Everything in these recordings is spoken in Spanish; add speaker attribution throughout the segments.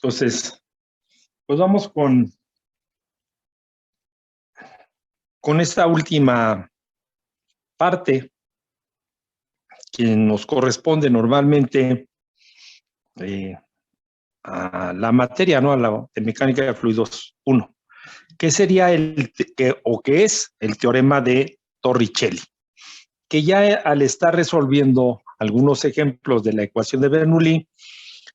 Speaker 1: Entonces, pues vamos con esta última parte que nos corresponde normalmente a la materia, ¿no? A la de mecánica de fluidos 1. ¿Qué sería qué es el teorema de Torricelli? Que ya al estar resolviendo algunos ejemplos de la ecuación de Bernoulli,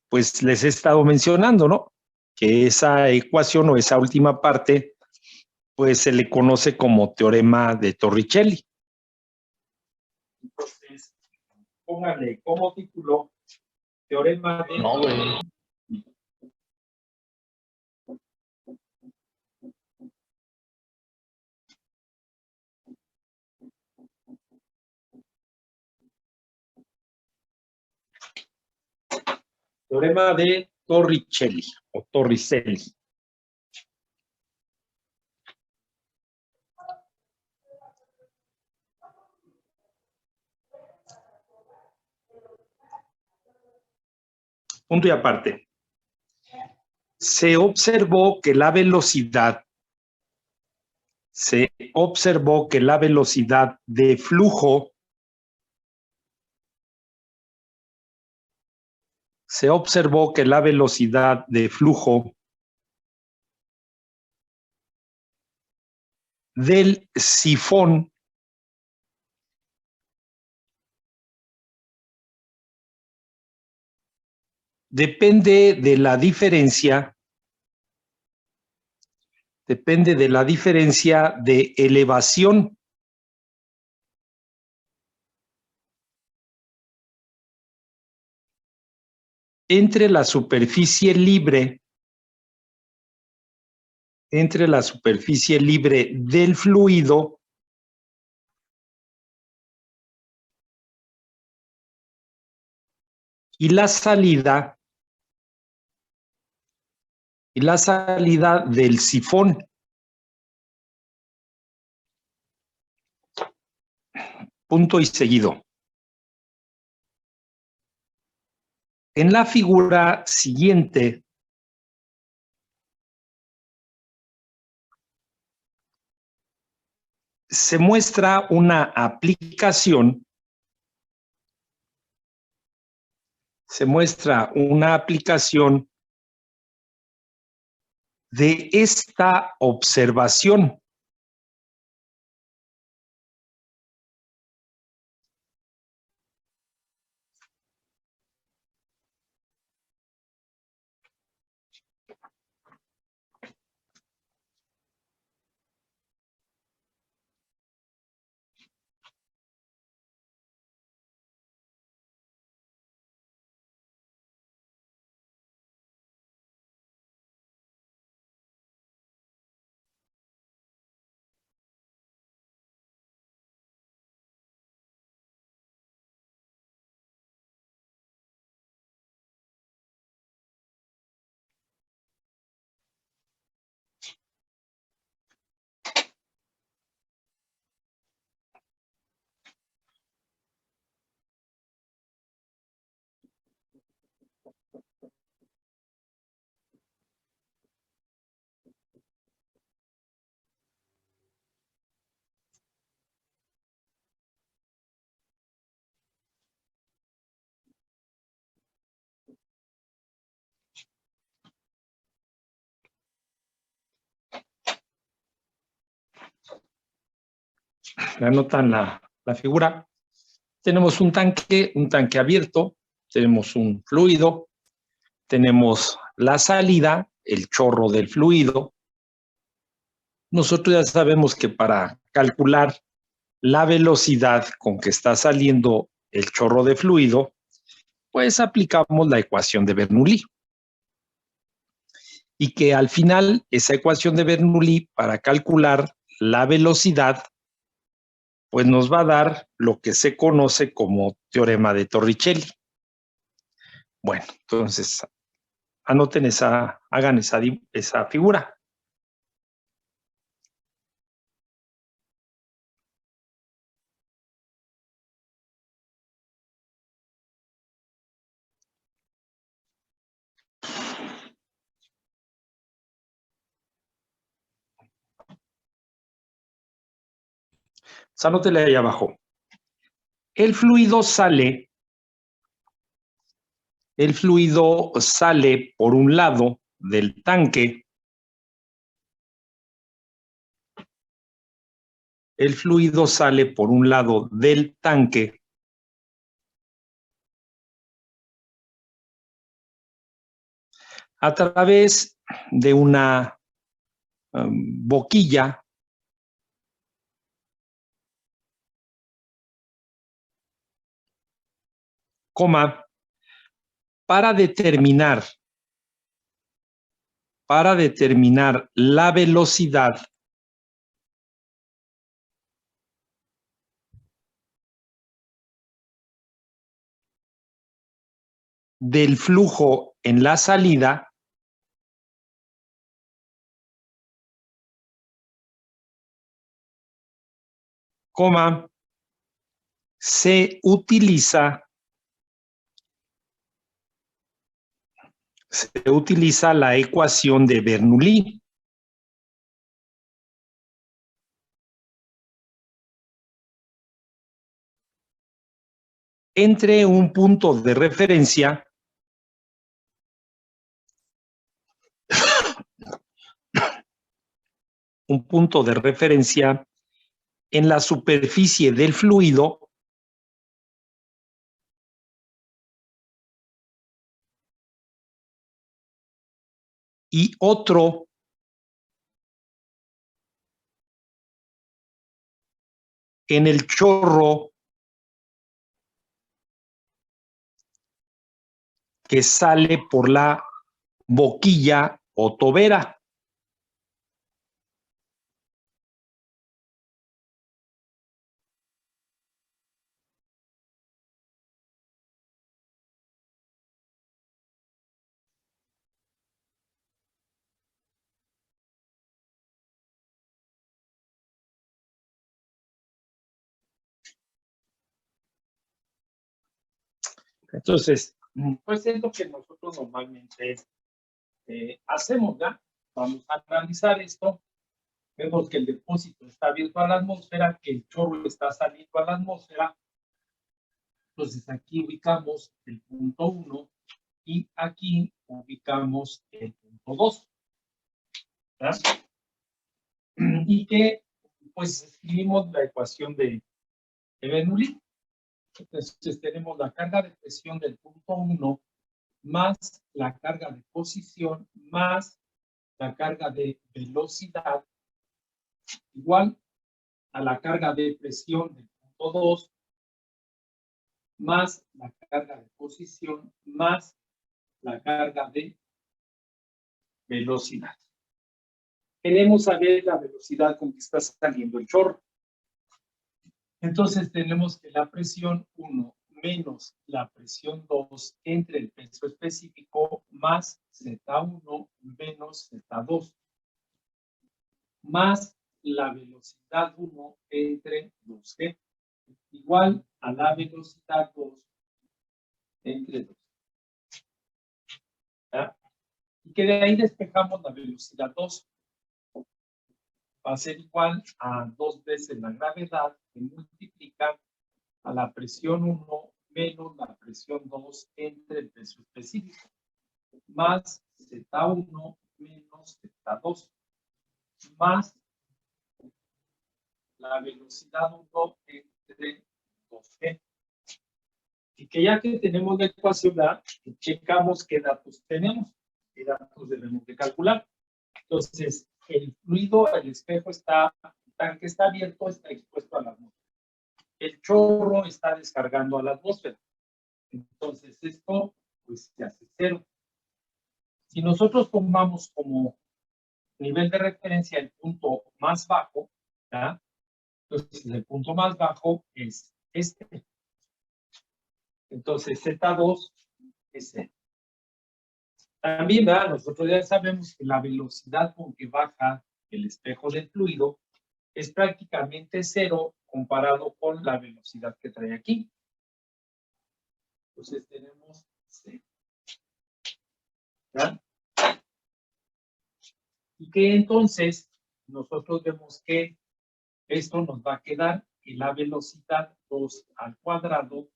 Speaker 1: pues les he estado mencionando, ¿no? Que esa ecuación o esa última parte, pues se le conoce como teorema de Torricelli. Entonces, póngale como título teorema de Torricelli. Teorema de Torricelli o Torricelli. Punto y aparte. Se observó que la velocidad de flujo del sifón depende de la diferencia de elevación entre la superficie libre del fluido y la salida del sifón. Punto y seguido. En la figura siguiente se muestra una aplicación de esta observación. Anotan la figura. Tenemos un tanque abierto, tenemos un fluido, tenemos la salida, el chorro del fluido. Nosotros ya sabemos que para calcular la velocidad con que está saliendo el chorro de fluido, pues aplicamos la ecuación de Bernoulli. Y que al final esa ecuación de Bernoulli para calcular la velocidad pues nos va a dar lo que se conoce como teorema de Torricelli. Bueno, entonces anoten hagan esa figura. sea, anótele ahí abajo. El fluido sale por un lado del tanque. El fluido sale por un lado del tanque a través de una boquilla para determinar la velocidad del flujo en la salida se utiliza la ecuación de Bernoulli. Entre un punto de referencia en la superficie del fluido y otro en el chorro que sale por la boquilla o tobera. Entonces, pues es lo que nosotros normalmente hacemos, ¿ya? Vamos a analizar esto. Vemos que el depósito está abierto a la atmósfera, que el chorro está saliendo a la atmósfera. Entonces aquí ubicamos el punto 1 y aquí ubicamos el punto 2. ¿Verdad? Y que pues escribimos la ecuación de Bernoulli. Entonces tenemos la carga de presión del punto 1 más la carga de posición más la carga de velocidad igual a la carga de presión del punto 2 más la carga de posición más la carga de velocidad. Queremos saber la velocidad con que está saliendo el chorro. Entonces tenemos que la presión 1 menos la presión 2 entre el peso específico más Z1 menos Z2 más la velocidad 1 entre 2G igual a la velocidad 2 entre 2. ¿Ya? Y que de ahí despejamos la velocidad 2. Va a ser igual a 2 veces la gravedad que multiplica a la presión 1 menos la presión 2 entre el peso específico, más Z1 menos Z2, más la velocidad 1 entre 2G. Y que ya que tenemos la ecuación, checamos qué datos tenemos, qué datos debemos de calcular. Entonces, el fluido, el espejo está, el tanque está abierto, está expuesto a la atmósfera. El chorro está descargando a la atmósfera. Entonces, esto pues se hace 0. Si nosotros tomamos como nivel de referencia el punto más bajo, ¿ya? Entonces el punto más bajo es este. Entonces Z2 es 0. También, ¿verdad? Nosotros ya sabemos que la velocidad con que baja el espejo del fluido es prácticamente 0 comparado con la velocidad que trae aquí. Entonces tenemos 0. ¿Ya? Y que entonces nosotros vemos que esto nos va a quedar que la velocidad 2 al cuadrado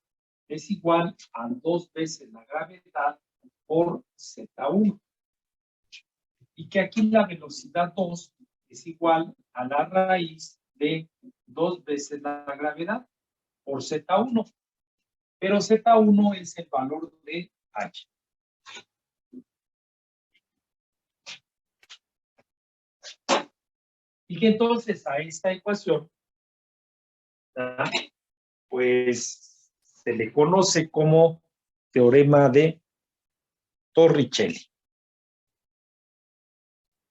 Speaker 1: es igual a 2 veces la gravedad por Z1. Y que aquí la velocidad 2 es igual a la raíz de 2 veces la gravedad por Z1. Pero Z1 es el valor de H. Y que entonces a esta ecuación, pues se le conoce como teorema de Torricelli.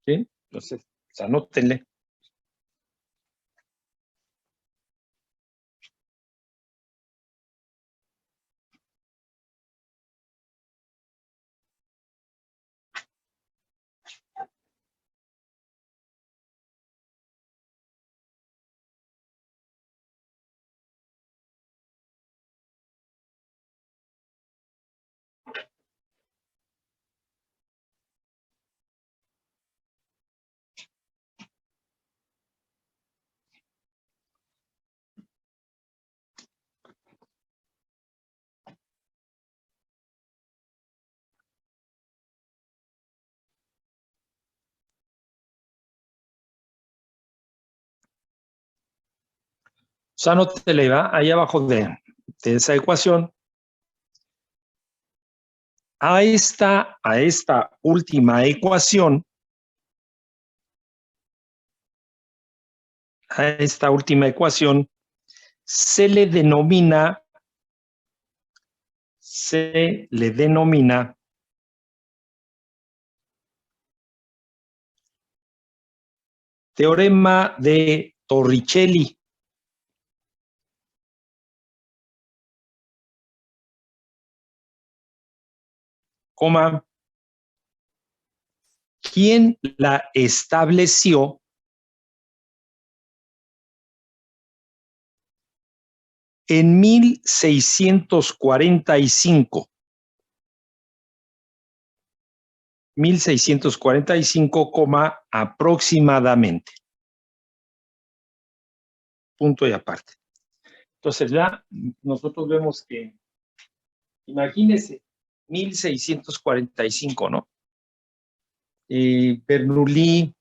Speaker 1: ¿Sí? Entonces, pues, anótenle. O sea, anótenle, ¿va? Ahí abajo de esa ecuación. A esta última ecuación, se le denomina teorema de Torricelli. Coma, ¿quién la estableció en 1645? 1645, aproximadamente. Punto y aparte. Entonces ya nosotros vemos que, imagínense, 1645, ¿no? Bernoulli,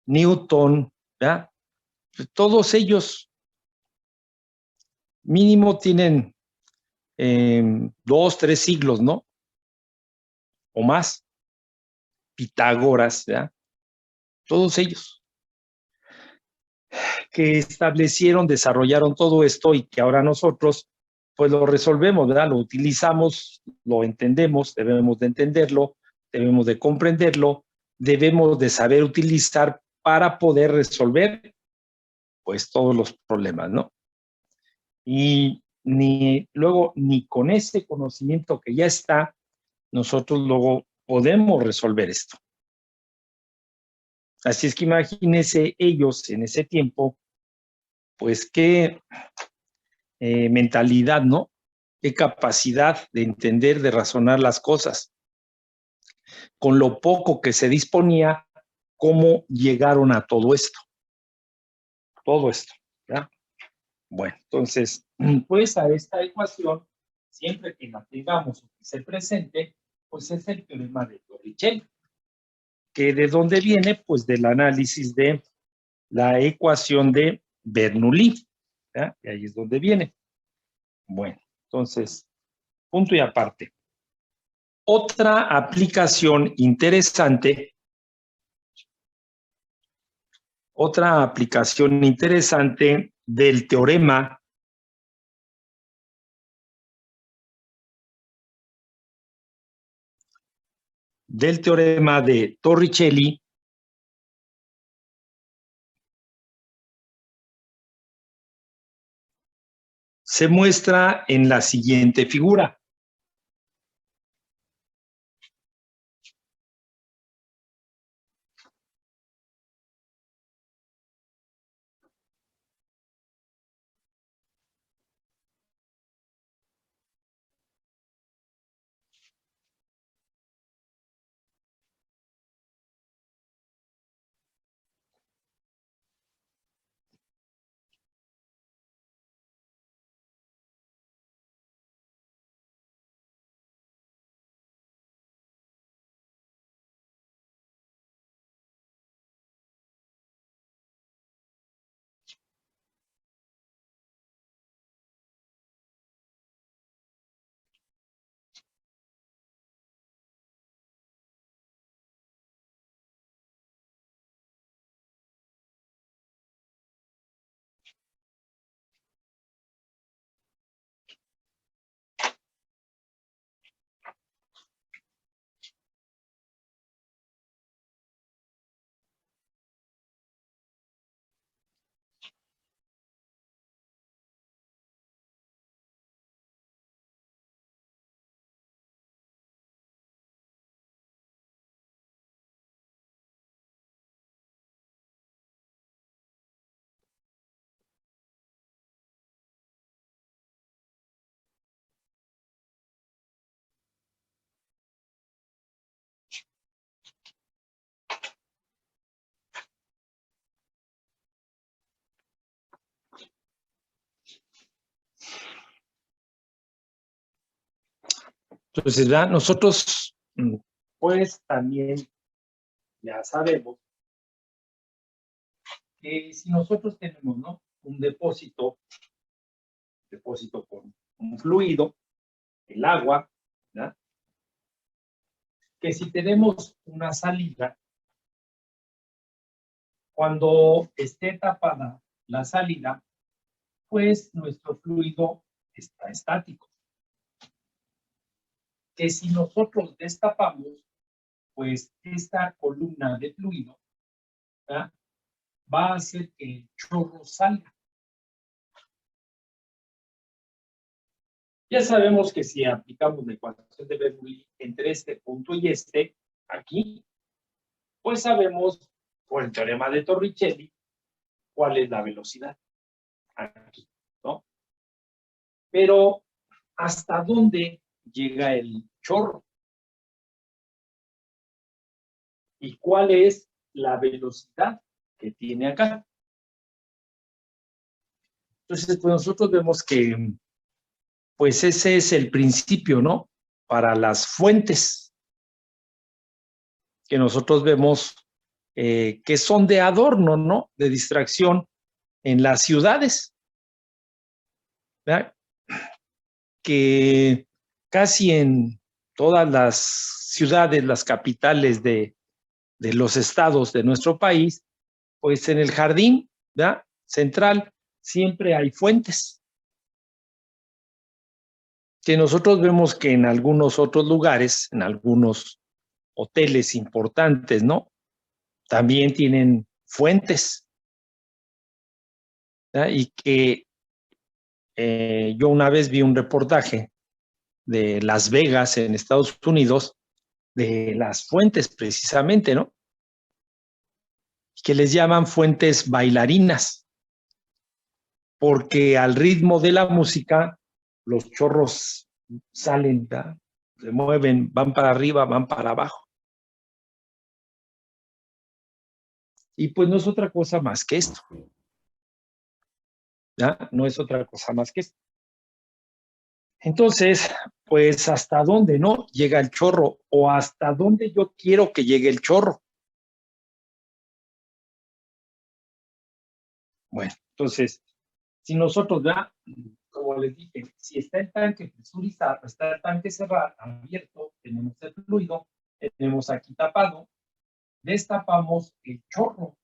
Speaker 1: Newton, ¿ya? Todos ellos mínimo tienen 2, 3 siglos, ¿no? O más. Pitágoras, ¿ya? Todos ellos que establecieron, desarrollaron todo esto y que ahora nosotros pues lo resolvemos, ¿verdad? Lo utilizamos, lo entendemos, debemos de entenderlo, debemos de comprenderlo, debemos de saber utilizar para poder resolver pues todos los problemas, ¿no? Y luego ni con ese conocimiento que ya está, nosotros luego podemos resolver esto. Así es que imagínense ellos en ese tiempo, pues qué mentalidad, ¿no? Qué capacidad de entender, de razonar las cosas. Con lo poco que se disponía, cómo llegaron a todo esto. Todo esto, ¿ya? Bueno, entonces, pues a esta ecuación, siempre que la tengamos o que se presente, pues es el teorema de Torricelli. ¿Que de dónde viene? Pues del análisis de la ecuación de Bernoulli, ¿ya? Y ahí es donde viene. Bueno, entonces, punto y aparte. Otra aplicación interesante del teorema de Torricelli se muestra en la siguiente figura. Entonces, ¿verdad? Nosotros, pues también ya sabemos que si nosotros tenemos, ¿no?, un depósito con un fluido, el agua, ¿verdad?, que si tenemos una salida, cuando esté tapada la salida, pues nuestro fluido está estático. Que si nosotros destapamos, pues esta columna de fluido, ¿verdad?, va a hacer que el chorro salga. Ya sabemos que si aplicamos la ecuación de Bernoulli entre este punto y este, aquí, pues sabemos, por el teorema de Torricelli, cuál es la velocidad. Aquí, ¿no? Pero, ¿hasta dónde llega el chorro? ¿Y cuál es la velocidad que tiene acá? Entonces, pues nosotros vemos que, pues ese es el principio, ¿no?, para las fuentes que nosotros vemos que son de adorno, ¿no?, de distracción en las ciudades, ¿verdad?, que casi en todas las ciudades, las capitales de los estados de nuestro país, pues en el jardín, ¿verdad?, central, siempre hay fuentes. Que nosotros vemos que en algunos otros lugares, en algunos hoteles importantes, ¿no?, también tienen fuentes, ¿verdad? Y que yo una vez vi un reportaje de Las Vegas, en Estados Unidos, de las fuentes precisamente, ¿no?, que les llaman fuentes bailarinas, porque al ritmo de la música los chorros salen, ¿verdad?, se mueven, van para arriba, van para abajo. Y pues no es otra cosa más que esto, ¿verdad? No es otra cosa más que esto. Entonces, pues, ¿hasta dónde, no, llega el chorro? O ¿hasta dónde yo quiero que llegue el chorro? Bueno, entonces, si nosotros ya, como les dije, si está el tanque presurizado, está el tanque cerrado, abierto, tenemos el fluido, tenemos aquí tapado, destapamos el chorro,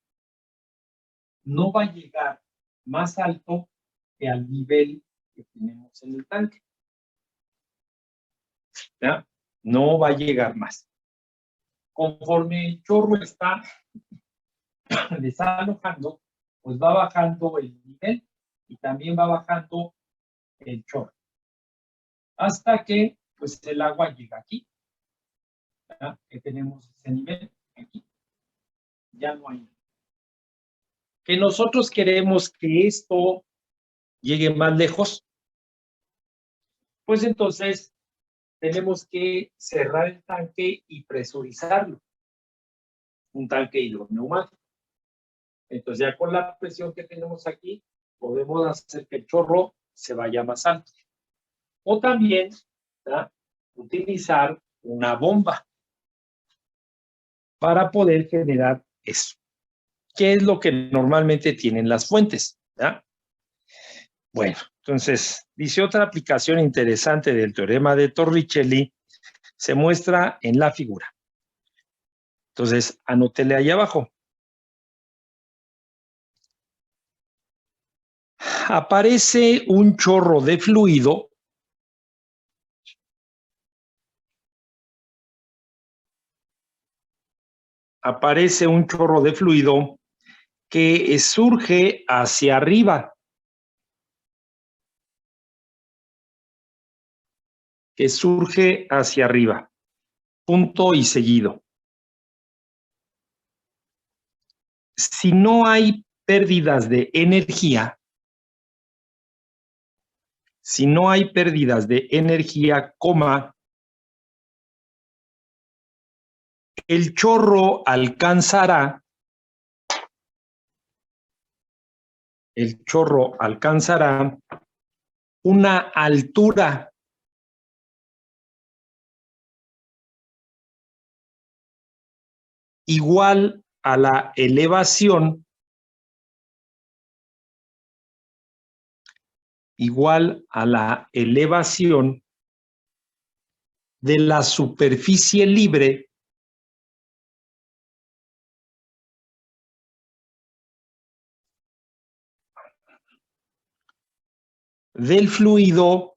Speaker 1: no va a llegar más alto que al nivel que tenemos en el tanque, ¿ya? No va a llegar más. Conforme el chorro está desalojando, pues va bajando el nivel y también va bajando el chorro, hasta que pues el agua llega aquí, ¿verdad?, que tenemos ese nivel aquí, ya no hay nada. Que nosotros queremos que esto llegue más lejos, pues entonces tenemos que cerrar el tanque y presurizarlo, un tanque hidroneumático. Entonces ya con la presión que tenemos aquí, podemos hacer que el chorro se vaya más alto. O también, ¿verdad?, utilizar una bomba para poder generar eso. ¿Qué es lo que normalmente tienen las fuentes? ¿Verdad? Bueno, entonces, dice otra aplicación interesante del teorema de Torricelli, se muestra en la figura. Entonces, anótele ahí abajo. Aparece un chorro de fluido que surge hacia arriba. Punto y seguido. Si no hay pérdidas de energía, coma, el chorro alcanzará una altura igual a la elevación de la superficie libre del fluido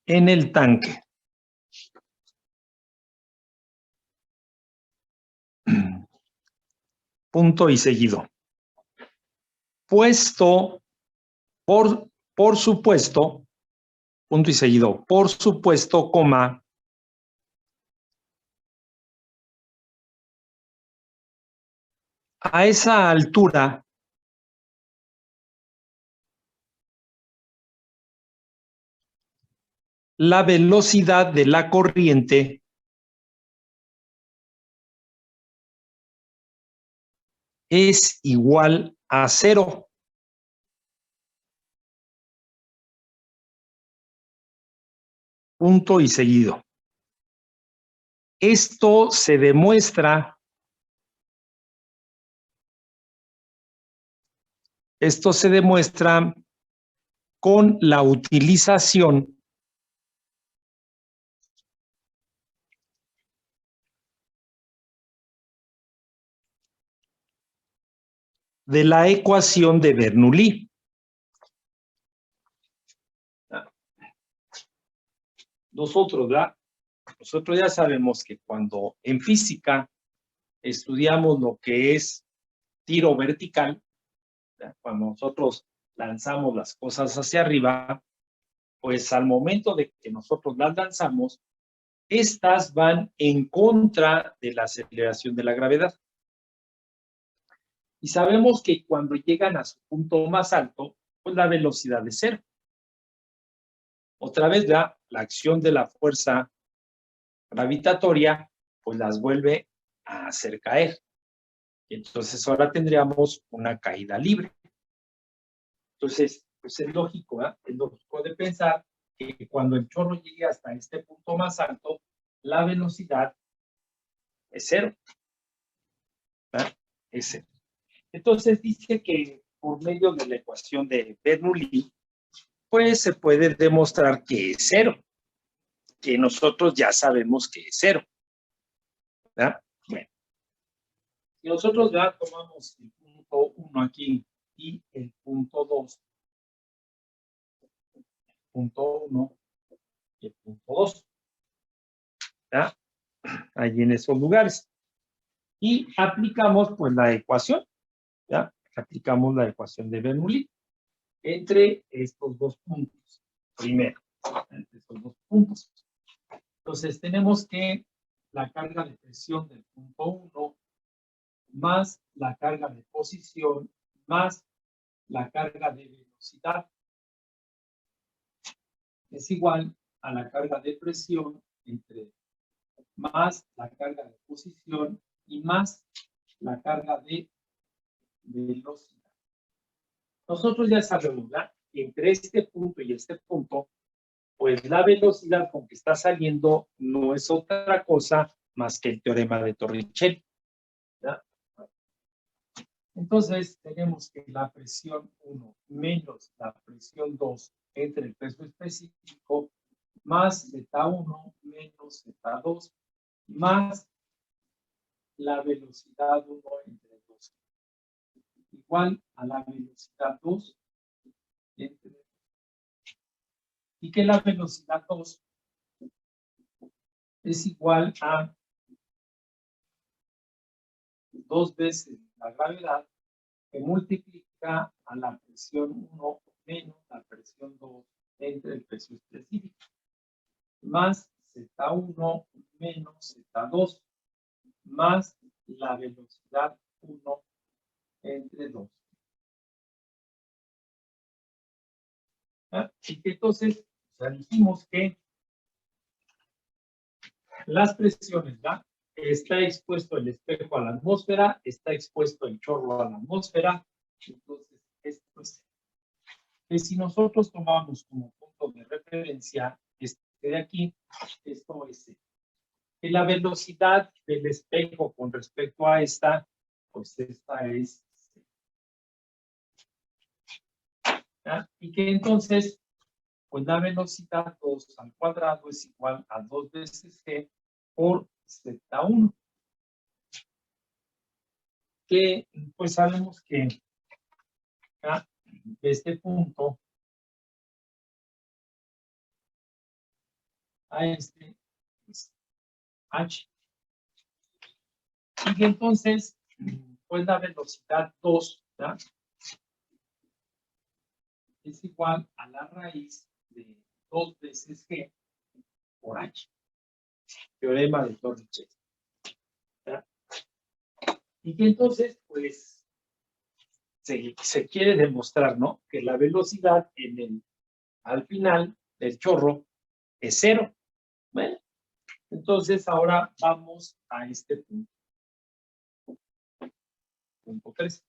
Speaker 1: en el tanque. Punto y seguido. Puesto, por supuesto, punto y seguido, por supuesto, coma, a esa altura la velocidad de la corriente es igual a 0. Punto y seguido. Esto se demuestra con la utilización de la ecuación de Bernoulli. Nosotros ya sabemos que cuando en física estudiamos lo que es tiro vertical, cuando nosotros lanzamos las cosas hacia arriba, pues al momento de que nosotros las lanzamos, estas van en contra de la aceleración de la gravedad. Y sabemos que cuando llegan a su punto más alto, pues la velocidad es 0. Otra vez la acción de la fuerza gravitatoria, pues las vuelve a hacer caer. Y entonces ahora tendríamos una caída libre. Entonces, pues es lógico, ¿eh? Es lógico de pensar que cuando el chorro llegue hasta este punto más alto, la velocidad es 0. ¿Verdad? Es 0. Entonces dice que por medio de la ecuación de Bernoulli, pues se puede demostrar que es 0, que nosotros ya sabemos que es 0. ¿Verdad? Bueno, si nosotros ya tomamos el punto 1 aquí y el punto 2, punto 1 y el punto 2, ¿verdad? Allí en esos lugares. Y aplicamos pues la ecuación, ¿ya? Aplicamos la ecuación de Bernoulli entre estos dos puntos. Primero, entre estos dos puntos. Entonces tenemos que la carga de presión del punto 1 más la carga de posición más la carga de velocidad es igual a la carga de presión entre más la carga de posición y más la carga de velocidad. Nosotros ya sabemos, ¿verdad? Entre este punto y este punto, pues la velocidad con que está saliendo no es otra cosa más que el teorema de Torricelli, ¿verdad? Entonces tenemos que la presión 1 menos la presión 2 entre el peso específico más Z1 menos Z2 más la velocidad 1 entre 2 igual a la velocidad 2 entre 2. Y que la velocidad 2 es igual a 2 veces la gravedad que multiplica a la presión 1 menos la presión 2 entre el peso específico más Z1 menos Z2 más la velocidad 1 entre 2. Así que entonces, ya dijimos que las presiones, ¿verdad? Está expuesto el espejo a la atmósfera, está expuesto el chorro a la atmósfera. Entonces, esto es que si nosotros tomamos como punto de referencia este de aquí, esto es Y la velocidad del espejo con respecto a esta, pues esta es, ¿ya? Y que entonces, pues la velocidad 2 al cuadrado es igual a 2 veces g por z1. Que pues sabemos que ¿ya? De este punto a este es h. Y que entonces, pues la velocidad 2 ¿ya? Es igual a la raíz de 2 veces g por h. Teorema de Torricelli. Y que entonces, pues, se quiere demostrar, ¿no? Que la velocidad al final del chorro es 0. Bueno, entonces ahora vamos a este punto. Punto 3.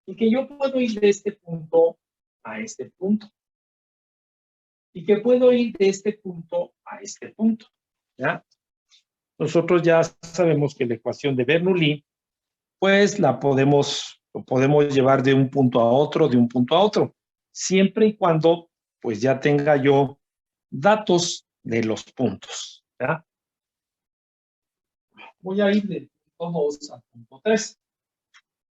Speaker 1: Y que yo puedo ir de este punto a este punto. Y que puedo ir de este punto a este punto. ¿Ya? Nosotros ya sabemos que la ecuación de Bernoulli, pues la podemos llevar de un punto a otro, de un punto a otro, siempre y cuando pues ya tenga yo datos de los puntos. ¿Ya? Voy a ir del punto 2 al punto 3.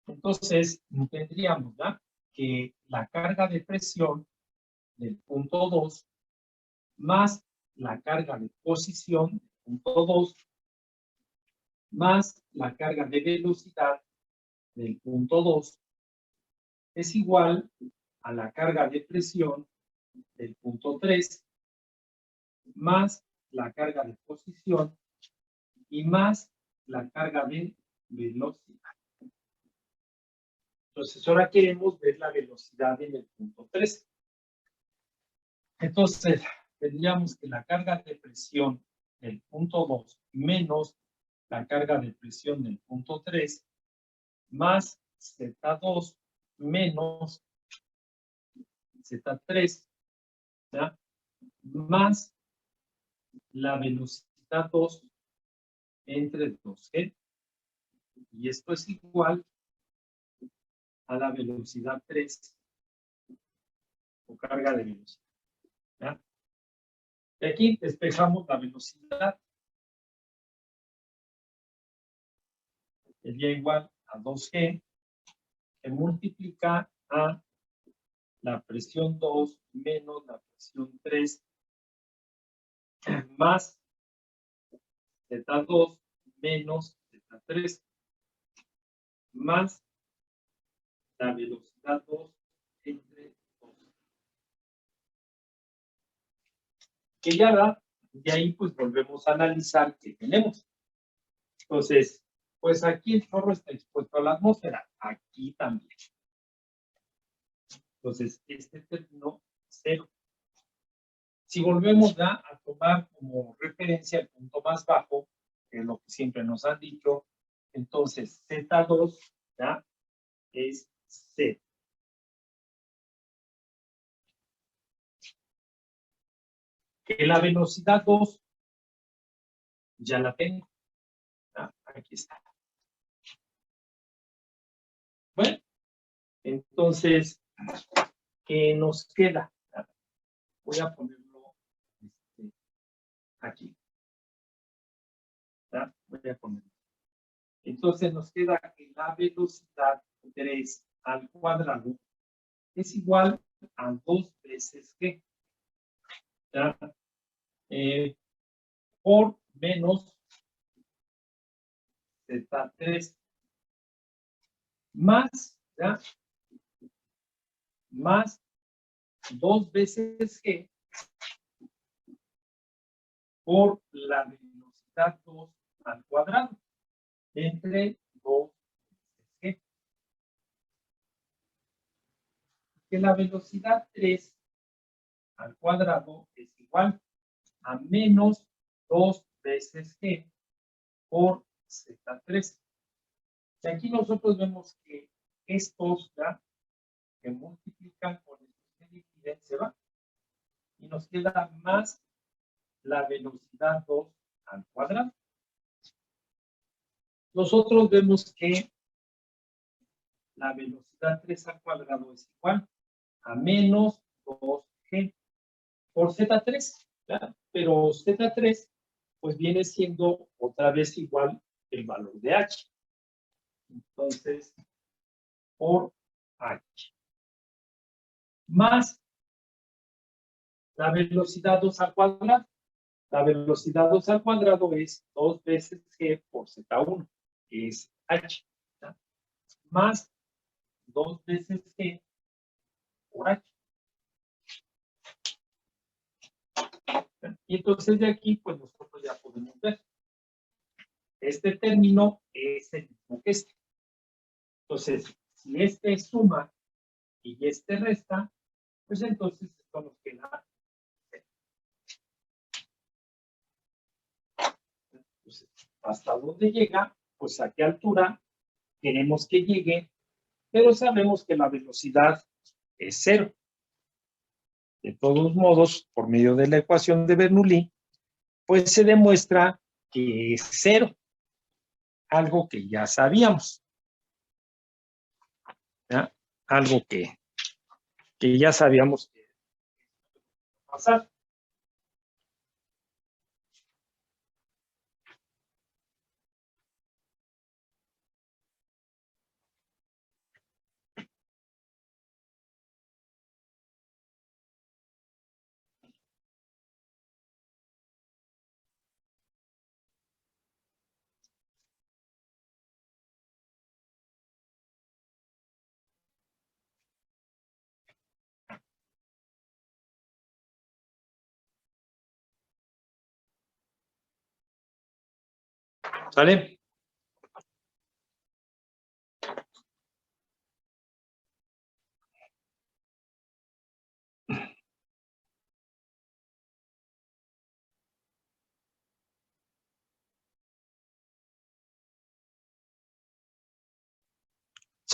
Speaker 1: Entonces, tendríamos ¿ya? Que la carga de presión del punto 2 más la carga de posición del punto 2 más la carga de velocidad del punto 2 es igual a la carga de presión del punto 3 más la carga de posición y más la carga de velocidad. Entonces, ahora queremos ver la velocidad en el punto 3. Entonces, tendríamos que la carga de presión del punto 2 menos la carga de presión del punto 3 más Z2 menos Z3, ¿ya? Más la velocidad 2 entre 2G. Y esto es igual a la velocidad 3 o carga de velocidad. ¿Ya? Y aquí despejamos la velocidad. Sería igual a 2G que multiplica a la presión 2 menos la presión 3 más Z2 menos Z3 más la velocidad 2 entre 2. Que ya da, de ahí pues volvemos a analizar qué tenemos. Entonces, pues aquí el chorro está expuesto a la atmósfera, aquí también. Entonces, este término 0. Si volvemos ya a tomar como referencia el punto más bajo, que es lo que siempre nos han dicho, entonces Z2 ya es 0. Que la velocidad 2 ya la tengo. ¿Ya? Aquí está. Bueno, entonces, ¿qué nos queda? Voy a ponerlo aquí. ¿Ya? Voy a ponerlo. Entonces nos queda que la velocidad 3 al cuadrado es igual a 2 veces g. ¿Ya? Por menos Z3 más, ¿ya? Más 2 veces g por la velocidad 2 al cuadrado entre 2 veces g. Que la velocidad 3 al cuadrado es igual a menos 2 veces g por Z3. Y aquí nosotros vemos que estos ¿ya? Que multiplican con estos que dividen se van. Y nos queda más la velocidad 2 al cuadrado. Nosotros vemos que la velocidad 3 al cuadrado es igual a menos 2g por z3, ¿verdad? Pero z3 pues viene siendo otra vez igual el valor de h. Entonces, por h. Más la velocidad 2 al cuadrado. La velocidad 2 al cuadrado es 2 veces g por z1, que es h. ¿Verdad? Más 2 veces g por h. Y entonces de aquí, pues nosotros ya podemos ver. Este término es el mismo que este. Entonces, si este suma y este resta, pues entonces esto nos queda. Entonces, ¿hasta dónde llega? Pues a qué altura queremos que llegue, pero sabemos que la velocidad es 0. De todos modos, por medio de la ecuación de Bernoulli, pues se demuestra que es 0, algo que ya sabíamos. ¿Ya? Algo que ya sabíamos que iba a pasar. ¿Sale?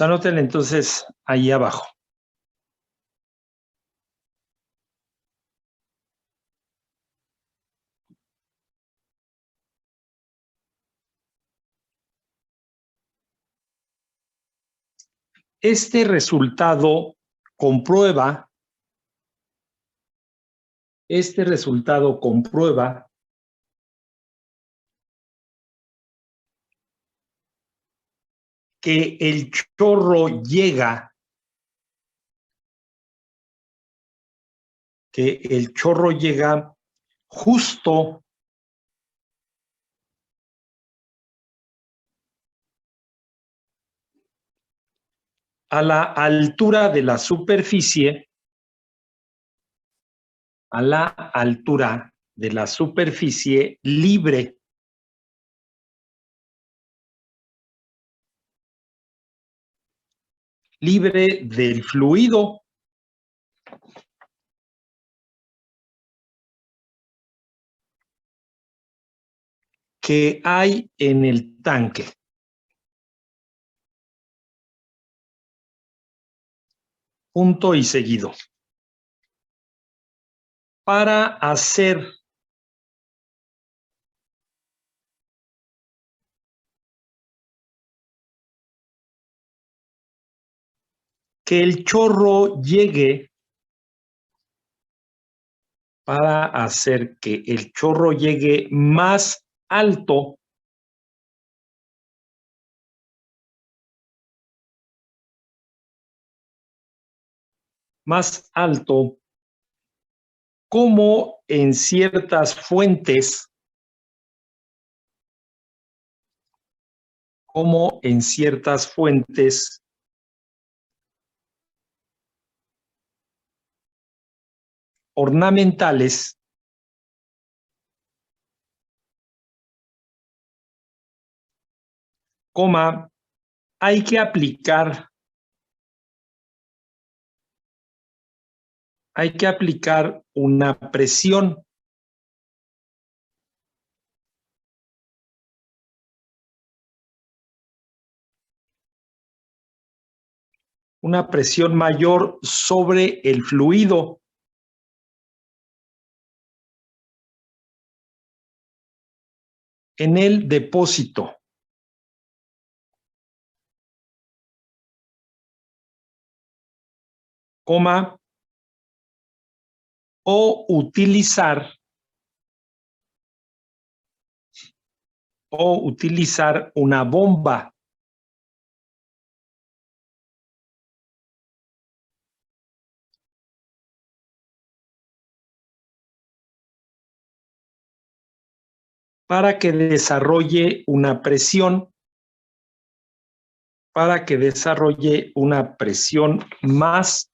Speaker 1: Anoten entonces ahí abajo. Este resultado comprueba que el chorro llega justo a la altura de la superficie, libre del fluido que hay en el tanque. Punto y seguido. Para hacer que el chorro llegue, más alto como en ciertas fuentes, ornamentales, hay que aplicar una presión. Una presión mayor sobre el fluido. en el depósito. Coma, o utilizar una bomba. Para que desarrolle una presión, más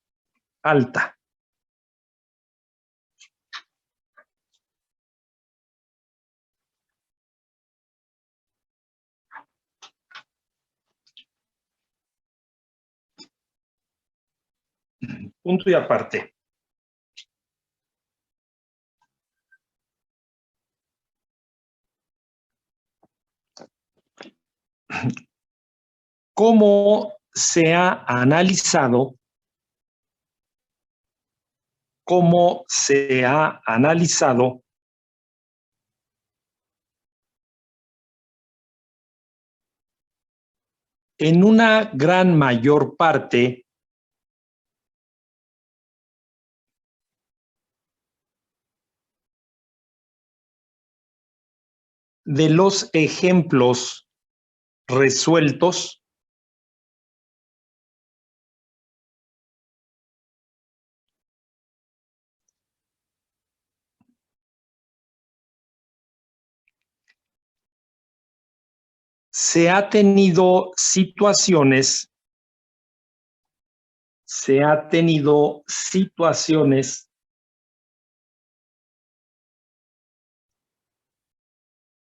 Speaker 1: alta. Punto y aparte. ¿Cómo se ha analizado? ¿Cómo se ha analizado en una gran mayor parte de los ejemplos resueltos? Se ha tenido situaciones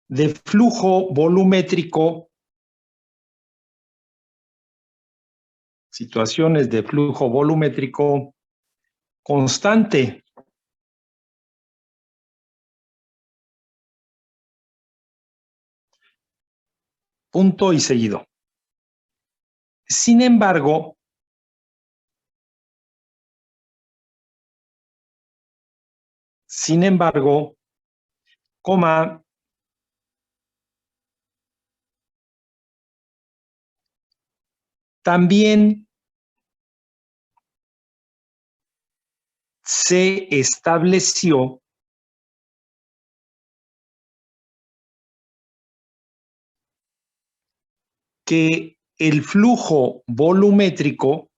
Speaker 1: de flujo volumétrico, constante. Punto y seguido. Sin embargo, coma, también se estableció que el flujo volumétrico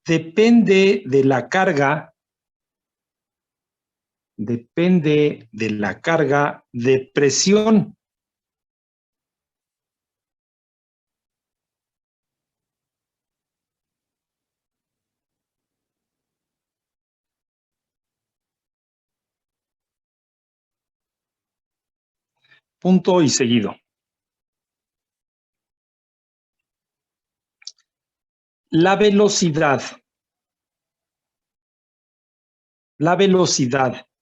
Speaker 1: depende de la carga de presión. Punto y seguido. La velocidad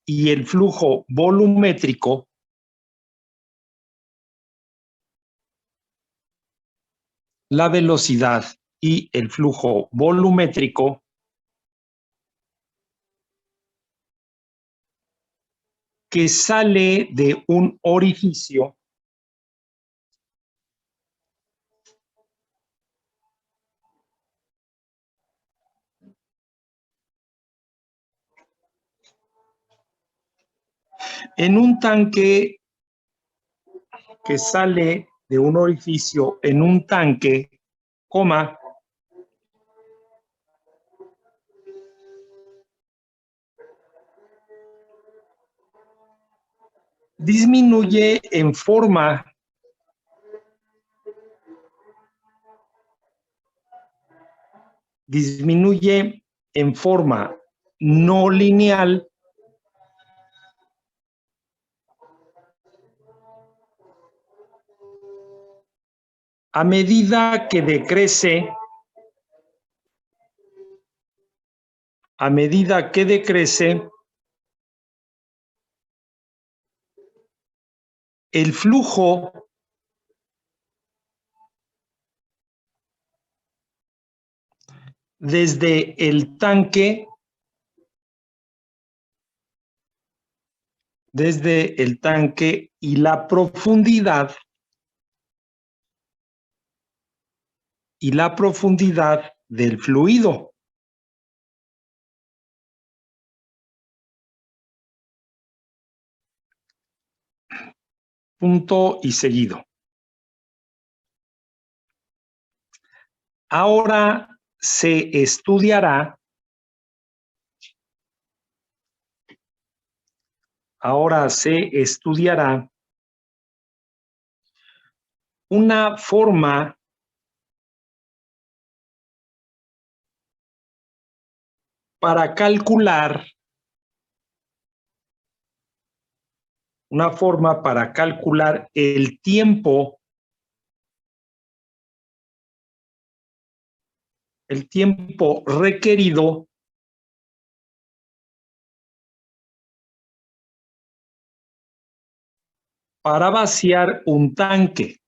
Speaker 1: y el flujo volumétrico que sale de un orificio en un tanque coma, disminuye en forma no lineal a medida que decrece el flujo desde el tanque, y la profundidad del fluido. Punto y seguido. Ahora se estudiará una forma para calcular el tiempo requerido para vaciar un tanque,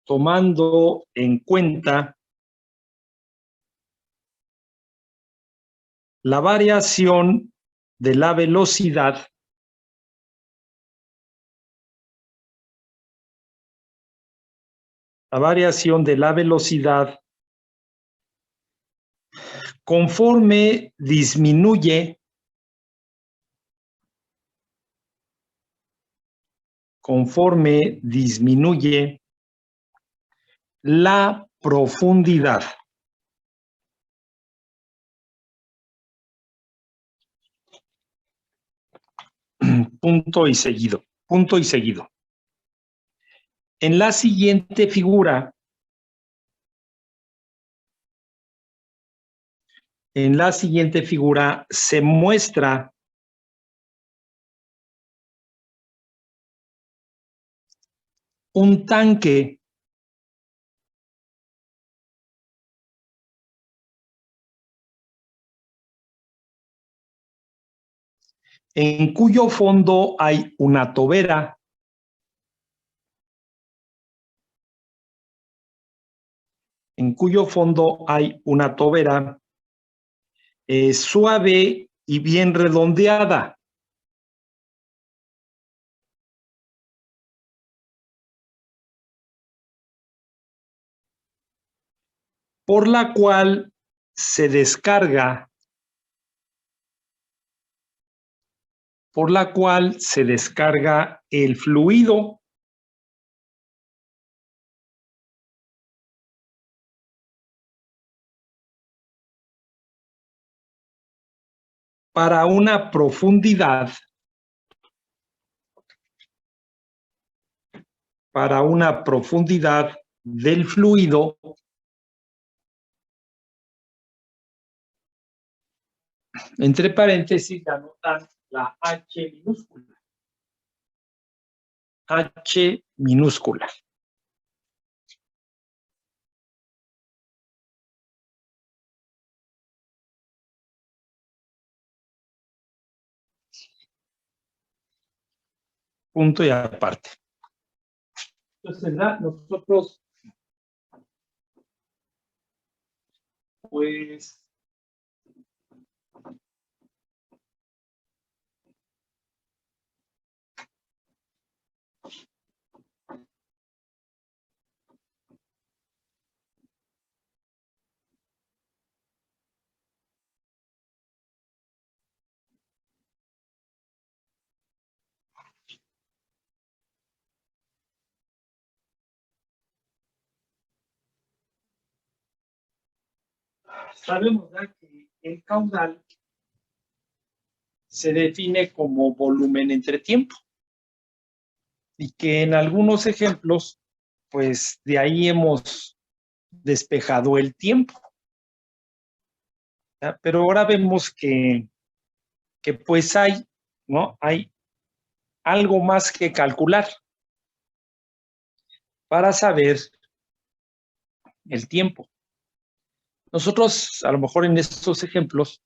Speaker 1: tomando en cuenta la variación de la velocidad conforme disminuye la profundidad. Punto y seguido. En la siguiente figura se muestra un tanque en cuyo fondo hay una tobera suave y bien redondeada, por la cual se descarga el fluido para una profundidad del fluido entre paréntesis anotan la H minúscula. Punto y aparte. Entonces, nosotros, pues, sabemos que el caudal se define como volumen entre tiempo y que en algunos ejemplos, pues de ahí hemos despejado el tiempo. ¿Ya? Pero ahora vemos que pues hay algo más que calcular para saber el tiempo. Nosotros, a lo mejor en estos ejemplos,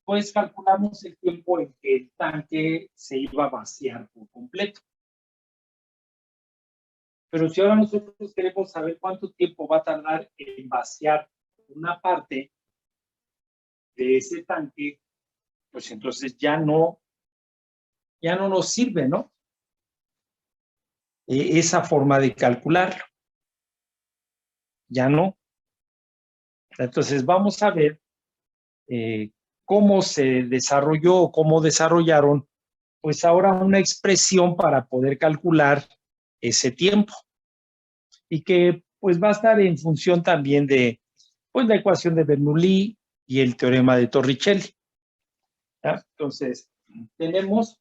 Speaker 1: pues calculamos el tiempo en que el tanque se iba a vaciar por completo. Pero si ahora nosotros queremos saber cuánto tiempo va a tardar en vaciar una parte de ese tanque, pues entonces ya no nos sirve, ¿no? Esa forma de calcularlo. Ya no. Entonces vamos a ver cómo se desarrolló, cómo desarrollaron, pues ahora una expresión para poder calcular ese tiempo. Y que pues va a estar en función también de pues la ecuación de Bernoulli y el teorema de Torricelli. ¿Ya? Entonces, tenemos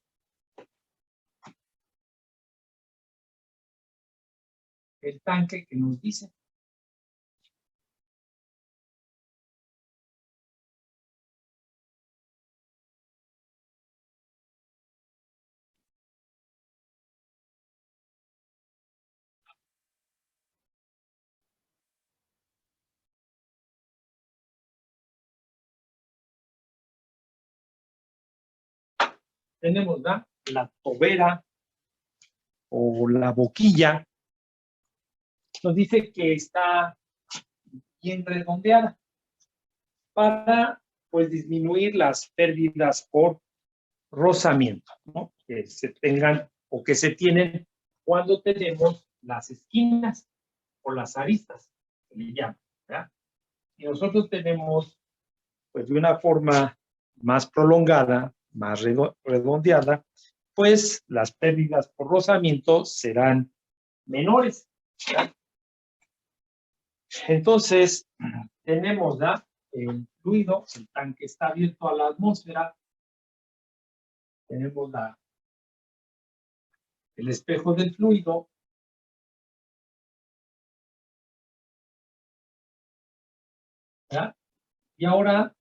Speaker 1: el tanque que nos dice tenemos la tobera o la boquilla, nos dice que está bien redondeada para pues disminuir las pérdidas por rozamiento, ¿no? Que se tengan o que se tienen cuando tenemos las esquinas o las aristas, se le llama, ¿verdad? Y nosotros tenemos pues de una forma más prolongada, más redondeada, pues las pérdidas por rozamiento serán menores, ¿verdad? Entonces, tenemos el fluido, el tanque está abierto a la atmósfera, tenemos el espejo del fluido, ¿verdad? Y ahora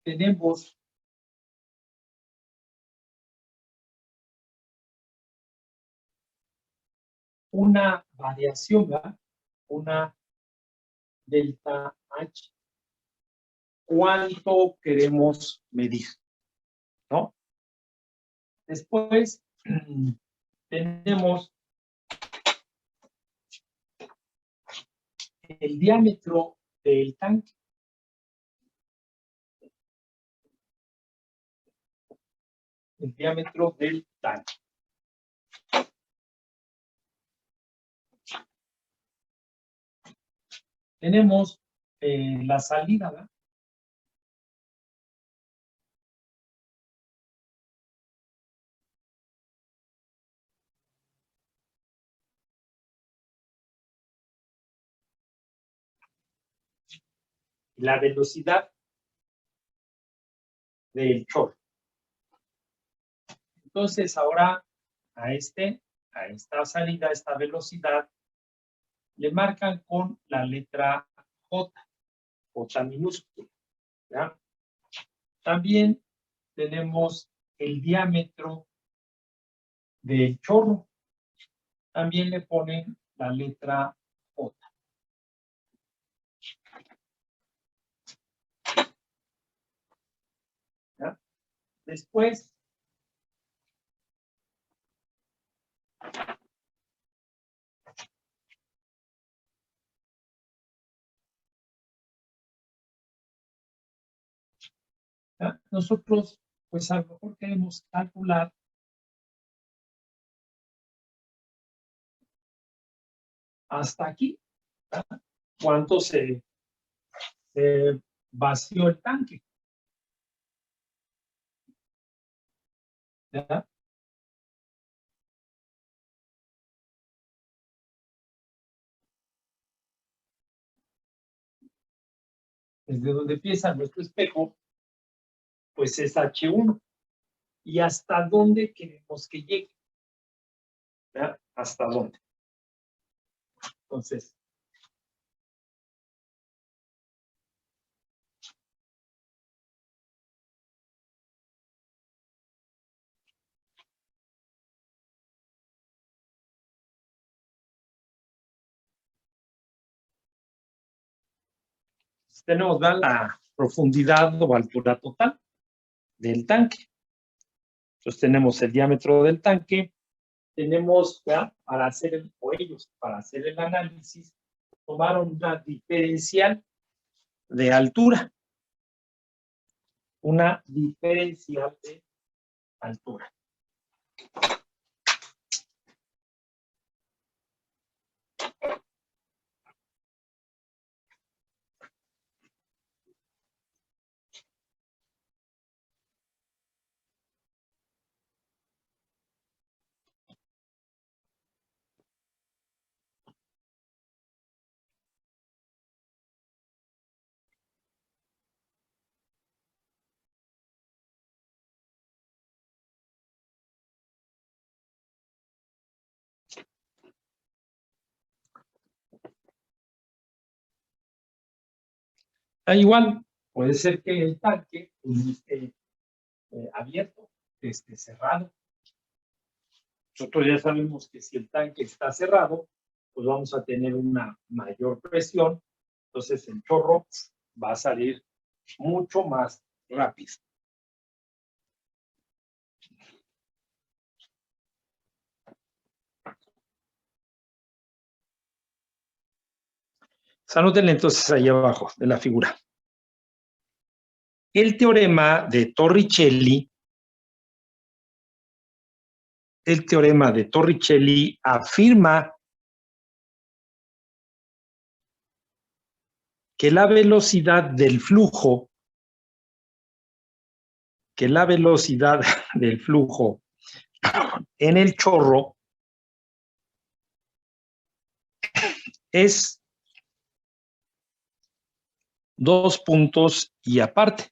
Speaker 1: tenemos una variación, ¿verdad? Una delta H. ¿Cuánto queremos medir? ¿No? Después tenemos el diámetro del tanque. El diámetro del tanque. Tenemos la salida, ¿verdad? La velocidad del chorro. Entonces, ahora a esta salida, a esta velocidad, le marcan con la letra J, J minúscula, ¿ya? También tenemos el diámetro del chorro. También le ponen la letra J. ¿Ya? Después, ¿ya? Nosotros, pues a lo mejor queremos calcular hasta aquí, ¿verdad? ¿Cuánto se vació el tanque? ¿Ya? Desde donde empieza nuestro espejo, pues es H1. ¿Y hasta dónde queremos que llegue? ¿Ya? ¿Hasta dónde? Entonces, Tenemos la profundidad o altura total del tanque. Entonces tenemos el diámetro del tanque, tenemos para hacer el análisis, tomaron una diferencial de altura. Una diferencial de altura. Igual, puede ser que el tanque esté abierto, esté cerrado. Nosotros ya sabemos que si el tanque está cerrado, pues vamos a tener una mayor presión, entonces el chorro va a salir mucho más rápido. Anótenle entonces ahí abajo de la figura. El teorema de Torricelli afirma que la velocidad del flujo, en el chorro es 2 puntos y aparte.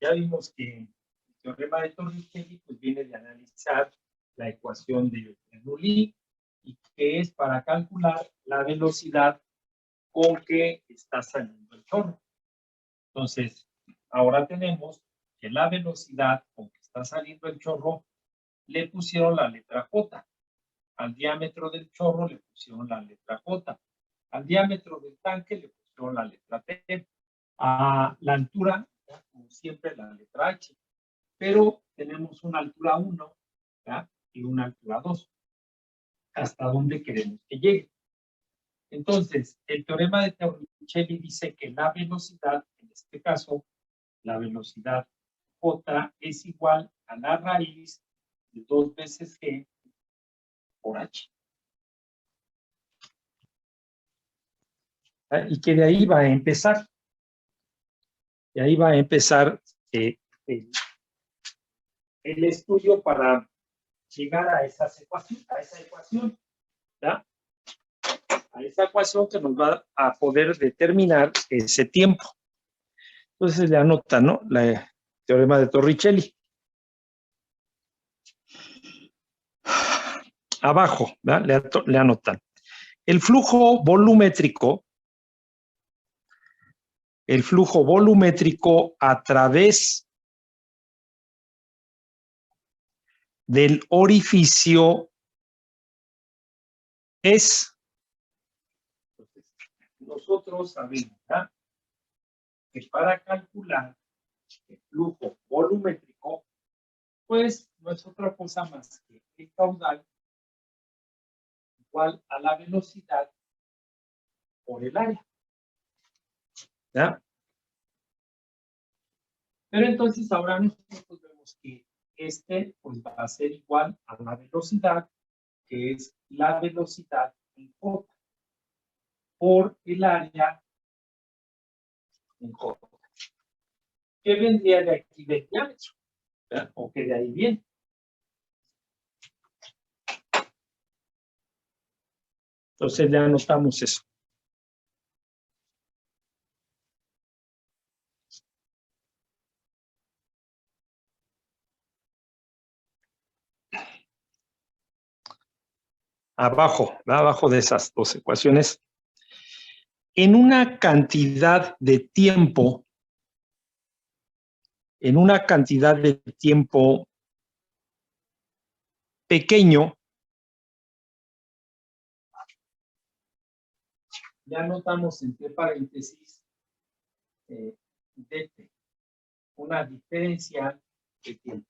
Speaker 1: Ya vimos que el teorema de Torricelli pues viene de analizar la ecuación de Bernoulli y que es para calcular la velocidad con que está saliendo el chorro. Entonces, ahora tenemos que la velocidad con que está saliendo el chorro le pusieron la letra J. Al diámetro del chorro le pusieron la letra J. Al diámetro del tanque le pusieron la letra T. A la altura, como siempre, la letra H. Pero tenemos una altura 1 y una altura 2. Hasta dónde queremos que llegue. Entonces, el teorema de Torricelli dice que la velocidad, en este caso, la velocidad J es igual a la raíz de 2 veces G por H. Y que de ahí va a empezar. De ahí va a empezar el estudio para llegar a esa ecuación, ¿ya? A esa ecuación que nos va a poder determinar ese tiempo. Entonces le anotan, ¿no? El teorema de Torricelli. Abajo, ¿verdad? Le anotan. El flujo volumétrico a través del orificio es. Nosotros sabemos, ¿verdad?, que para calcular el flujo volumétrico, pues no es otra cosa más que el caudal igual a la velocidad por el área. ¿Ya? Pero entonces ahora nosotros vemos que pues va a ser igual a la velocidad, que es la velocidad en J, por el área en J. ¿Qué vendría de aquí del diámetro? ¿Verdad? O que de ahí viene. Entonces ya anotamos eso. Abajo de esas dos ecuaciones, en una cantidad de tiempo, pequeño, Ya anotamos entre paréntesis dt, una diferencial de tiempo.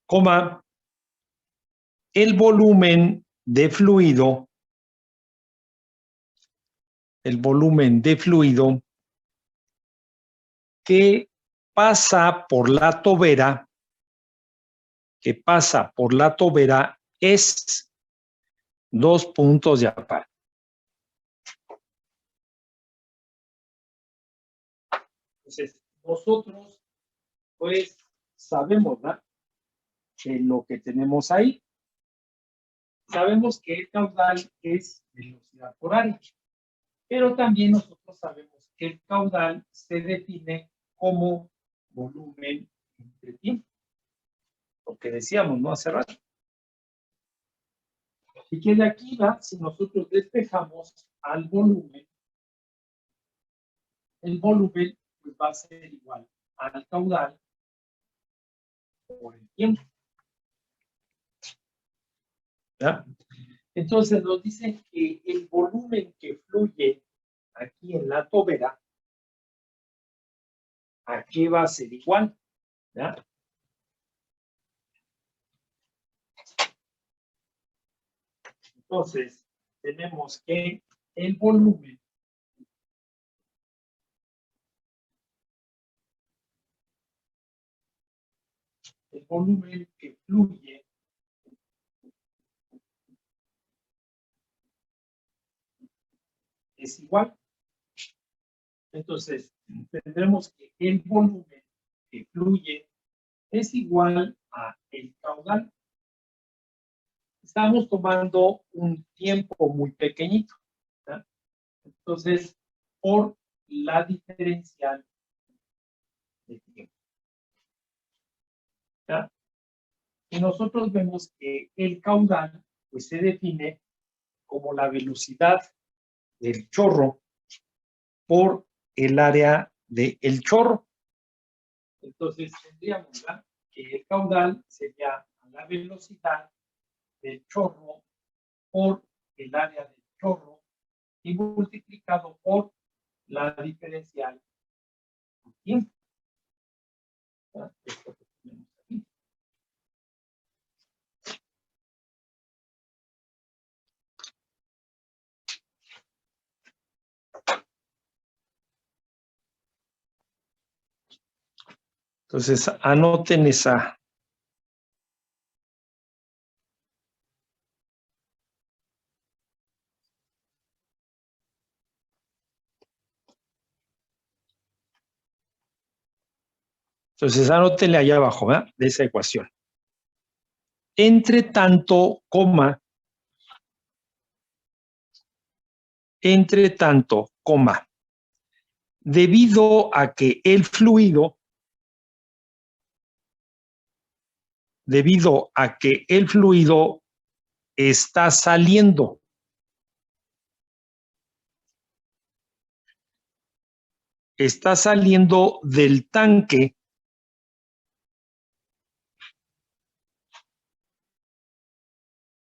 Speaker 1: Coma, el volumen de fluido que pasa por la tobera, es 2 puntos de aparte. Entonces, nosotros, pues, sabemos, ¿verdad?, de lo que tenemos ahí. Sabemos que el caudal es velocidad por área, pero también nosotros sabemos que el caudal se define como volumen entre tiempo. Lo que decíamos, ¿no?, hace rato. Y que de aquí va, si nosotros despejamos al volumen, el volumen pues va a ser igual al caudal por el tiempo. ¿Ya? Entonces nos dicen que el volumen que fluye aquí en la tobera, ¿a qué va a ser igual? ¿Ya? Entonces, tenemos que el volumen que fluye es igual. Entonces, tendremos que el volumen que fluye es igual a el caudal. Estamos tomando un tiempo muy pequeñito, ¿verdad? Entonces, por la diferencial de tiempo, ¿verdad? Y nosotros vemos que el caudal pues, se define como la velocidad del chorro por el área del chorro. Entonces, tendríamos, ¿verdad?, que el caudal sería la velocidad del chorro por el área del chorro y multiplicado por la diferencial de tiempo. Esto que tenemos aquí. Entonces, anoten esa. Entonces, anótenle allá abajo, ¿verdad?, de esa ecuación. Entre tanto, coma, debido a que el fluido está saliendo del tanque,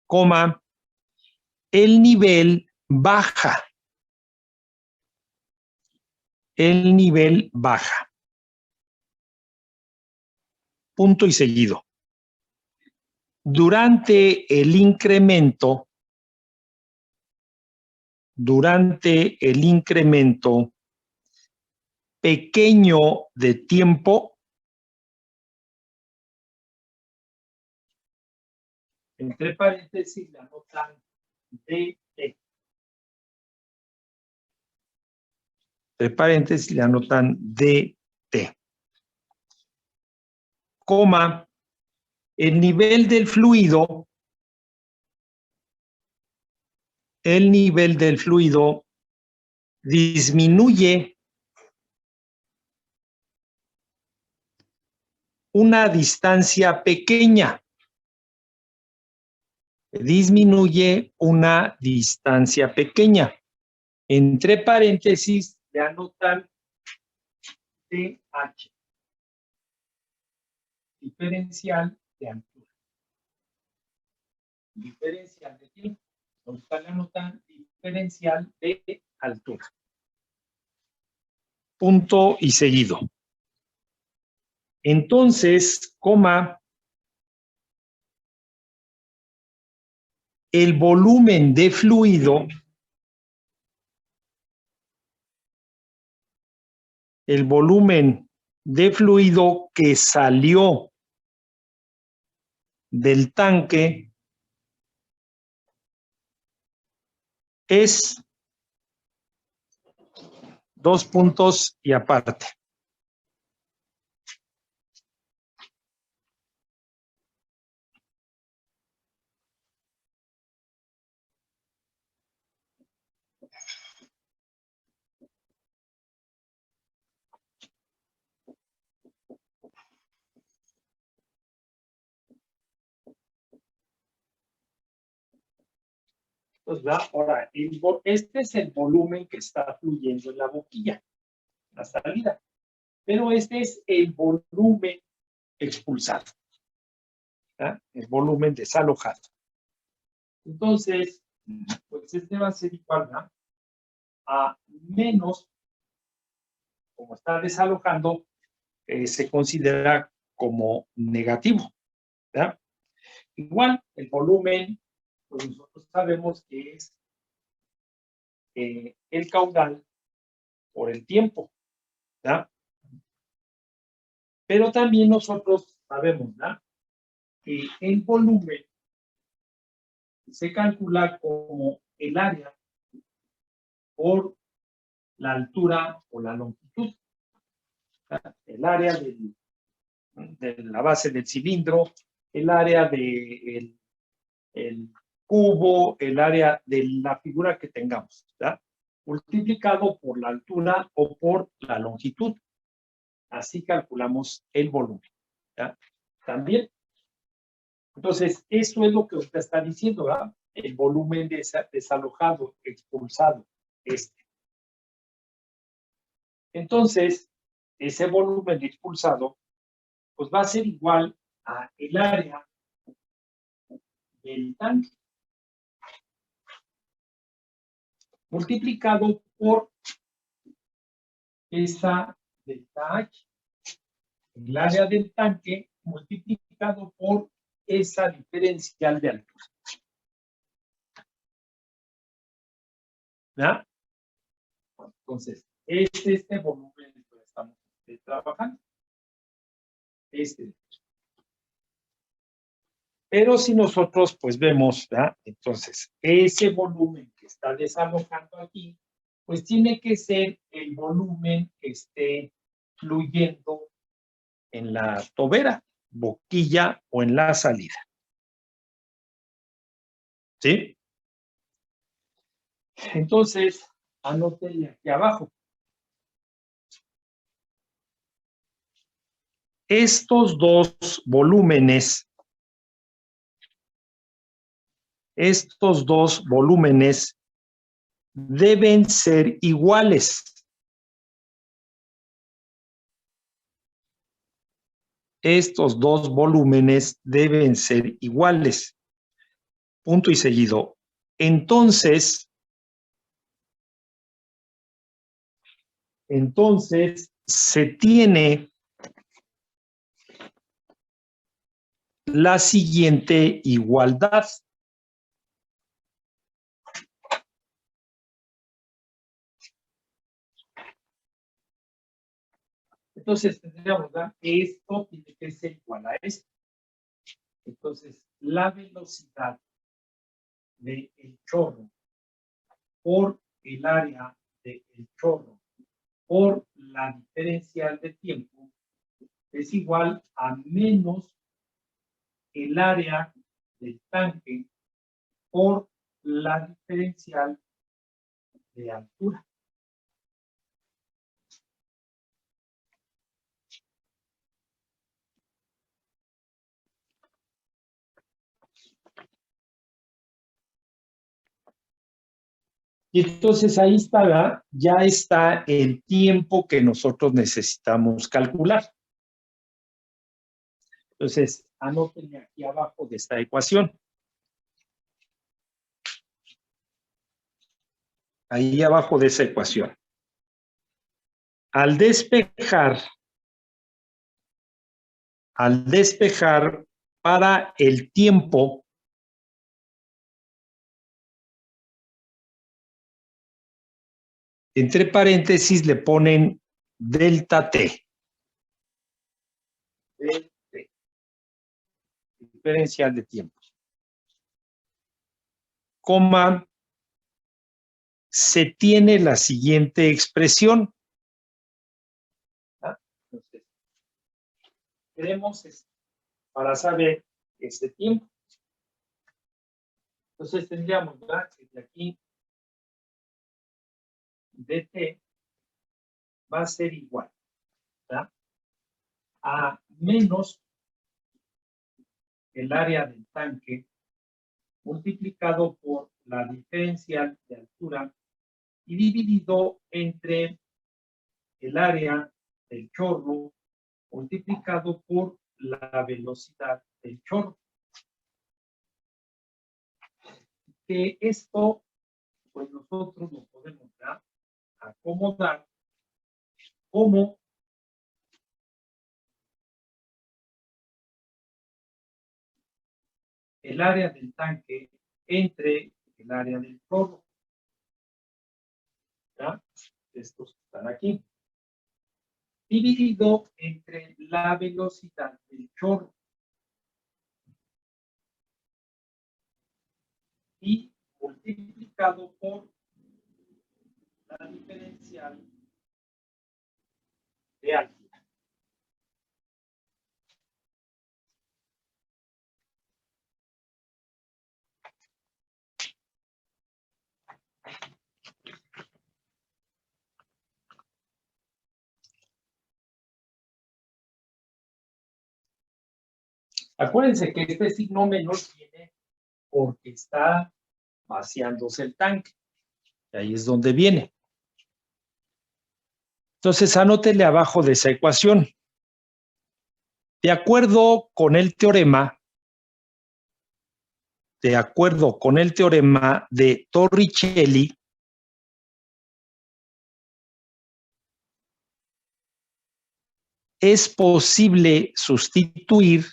Speaker 1: coma, el nivel baja. Punto y seguido. Durante el incremento pequeño de tiempo, entre paréntesis la anotan dt. Entre paréntesis le anotan dt. Coma, el nivel del fluido disminuye una distancia pequeña. Entre paréntesis le anotan dh, diferencial de altura. diferencial de tiempo. Ahorita le anotan diferencial de altura. Punto y seguido. Entonces, coma, el volumen de fluido, que salió del tanque es 2 puntos y aparte. Pues ahora, este es el volumen que está fluyendo en la boquilla, la salida. Pero este es el volumen expulsado, ¿verdad? El volumen desalojado. Entonces, pues este va a ser igual, ¿verdad?, a menos, como está desalojando, se considera como negativo, ¿verdad? Igual, el volumen, pues nosotros sabemos que es el caudal por el tiempo, ¿verdad? Pero también nosotros sabemos, ¿verdad?, que el volumen se calcula como el área por la altura o la longitud. El área de la base del cilindro, el área del cubo, el área de la figura que tengamos, ¿verdad?, multiplicado por la altura o por la longitud. Así calculamos el volumen, ¿verdad? También. Entonces, eso es lo que usted está diciendo, ¿verdad? El volumen desalojado, expulsado, Entonces, ese volumen expulsado, pues va a ser igual a el área del tanque multiplicado por esa delta H. El área del tanque multiplicado por esa diferencial de altura. ¿Ya? Entonces, este volumen que estamos trabajando. Pero si nosotros pues vemos, ¿verdad?, entonces ese volumen que está desalojando aquí, pues tiene que ser el volumen que esté fluyendo en la tobera, boquilla o en la salida. ¿Sí? Entonces, anótenle aquí abajo. Estos dos volúmenes deben ser iguales. Estos dos volúmenes deben ser iguales. Punto y seguido. Entonces, se tiene la siguiente igualdad. Entonces, tendríamos, ¿verdad?, esto tiene que ser igual a esto. Entonces, la velocidad del chorro por el área del chorro por la diferencial de tiempo es igual a menos el área del tanque por la diferencial de altura. Y entonces ahí está, ya está el tiempo que nosotros necesitamos calcular. Entonces, anótenme aquí abajo de esta ecuación. ahí abajo de esa ecuación. Al despejar para el tiempo, entre paréntesis le ponen delta T. Diferencial de tiempo. Coma, se tiene la siguiente expresión. Entonces, queremos para saber este tiempo. Entonces tendríamos, ¿verdad?, desde aquí dt va a ser igual, ¿verdad?, a menos el área del tanque multiplicado por la diferencial de altura y dividido entre el área del chorro multiplicado por la velocidad del chorro. Que esto, pues nosotros lo podemos acomodar como el área del tanque entre el área del chorro. ¿Ya? Estos están aquí. Dividido entre la velocidad del chorro. Y multiplicado por la diferencial de altura. Acuérdense que este signo menor viene porque está vaciándose el tanque. Y ahí es donde viene. Entonces, anótele abajo de esa ecuación. De acuerdo con el teorema de Torricelli, es posible sustituir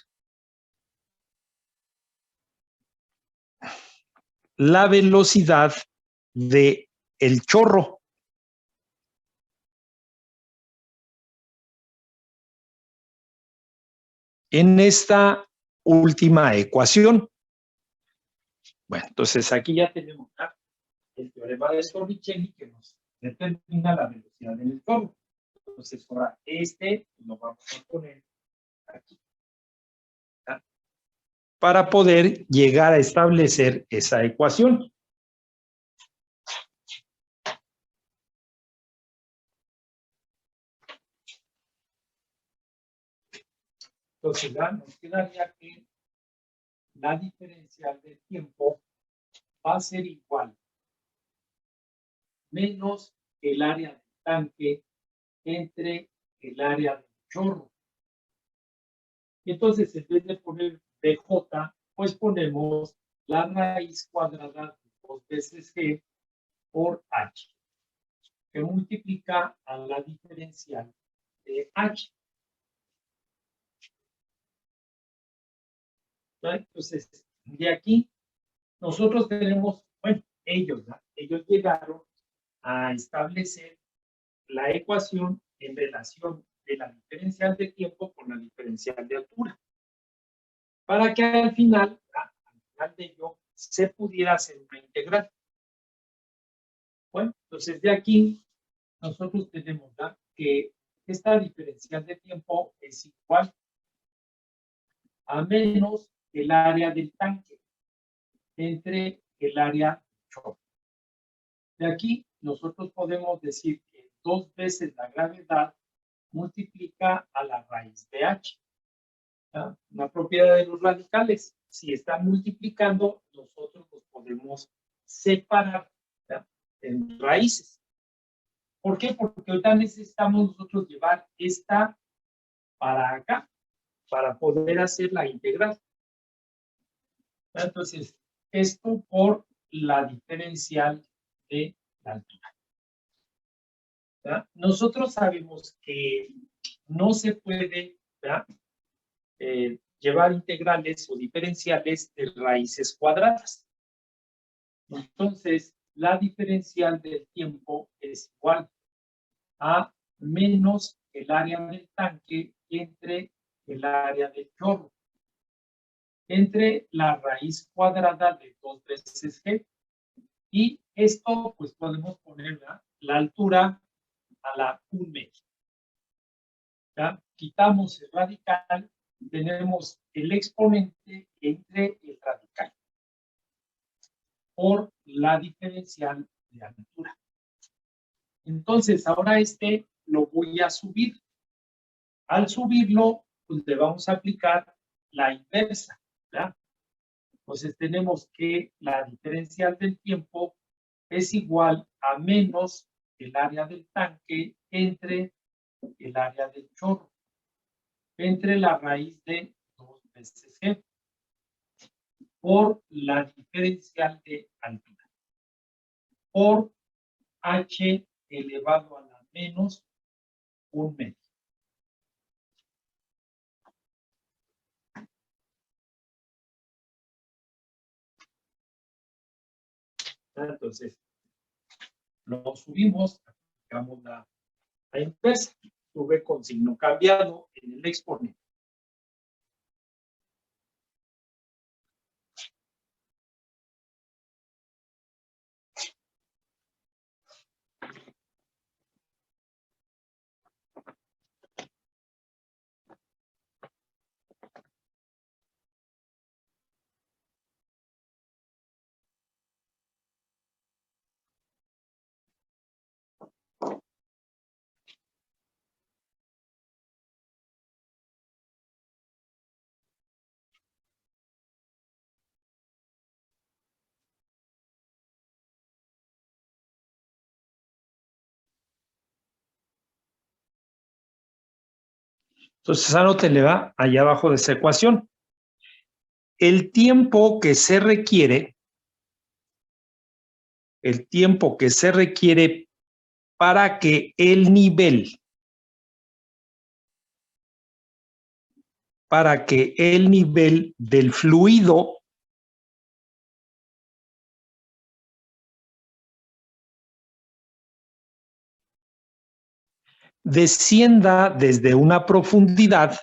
Speaker 1: la velocidad del chorro en esta última ecuación. Bueno, entonces aquí ya tenemos el teorema de Torricelli que nos determina la velocidad del chorro. Entonces ahora lo vamos a poner aquí, ¿tá?, para poder llegar a establecer esa ecuación. Entonces ya nos quedaría que la diferencial de tiempo va a ser igual menos el área del tanque entre el área del chorro. Entonces, en vez de poner dj, pues ponemos la raíz cuadrada de 2 veces g por h, que multiplica a la diferencial de h. Entonces, de aquí, nosotros tenemos, bueno, ellos llegaron a establecer la ecuación en relación de la diferencial de tiempo con la diferencial de altura, para que al final de ello se pudiera hacer una integral. Bueno, entonces de aquí nosotros tenemos que esta diferencial de tiempo es igual a menos el área del tanque entre el área del chorro. De aquí nosotros podemos decir que 2 veces la gravedad multiplica a la raíz de h. ¿Ya? Una propiedad de los radicales. Si están multiplicando, nosotros los podemos separar, ¿ya?, en raíces. ¿Por qué? Porque ahorita necesitamos nosotros llevar esta para acá, para poder hacer la integral. ¿Ya? Entonces, esto por la diferencial de la altura. ¿Verdad? Nosotros sabemos que no se puede, ¿verdad? Llevar integrales o diferenciales de raíces cuadradas. Entonces, la diferencial del tiempo es igual a menos el área del tanque entre el área del chorro, entre la raíz cuadrada de 2 veces g. Y esto, pues podemos poner la altura a la 1 media. ¿Ya? Quitamos el radical, tenemos el exponente entre el radical por la diferencial de altura. Entonces, ahora lo voy a subir. Al subirlo, pues le vamos a aplicar la inversa, ¿verdad? Entonces, tenemos que la diferencial del tiempo es igual a menos el área del tanque entre el área del chorro, entre la raíz de 2 veces g, por la diferencial de altura, por h elevado a la menos 1 medio. Entonces, lo subimos, aplicamos la inversa, sube con signo cambiado en el exponente. Entonces, anótenle, va allá abajo de esa ecuación. El tiempo que se requiere para que el nivel del fluido descienda desde una profundidad,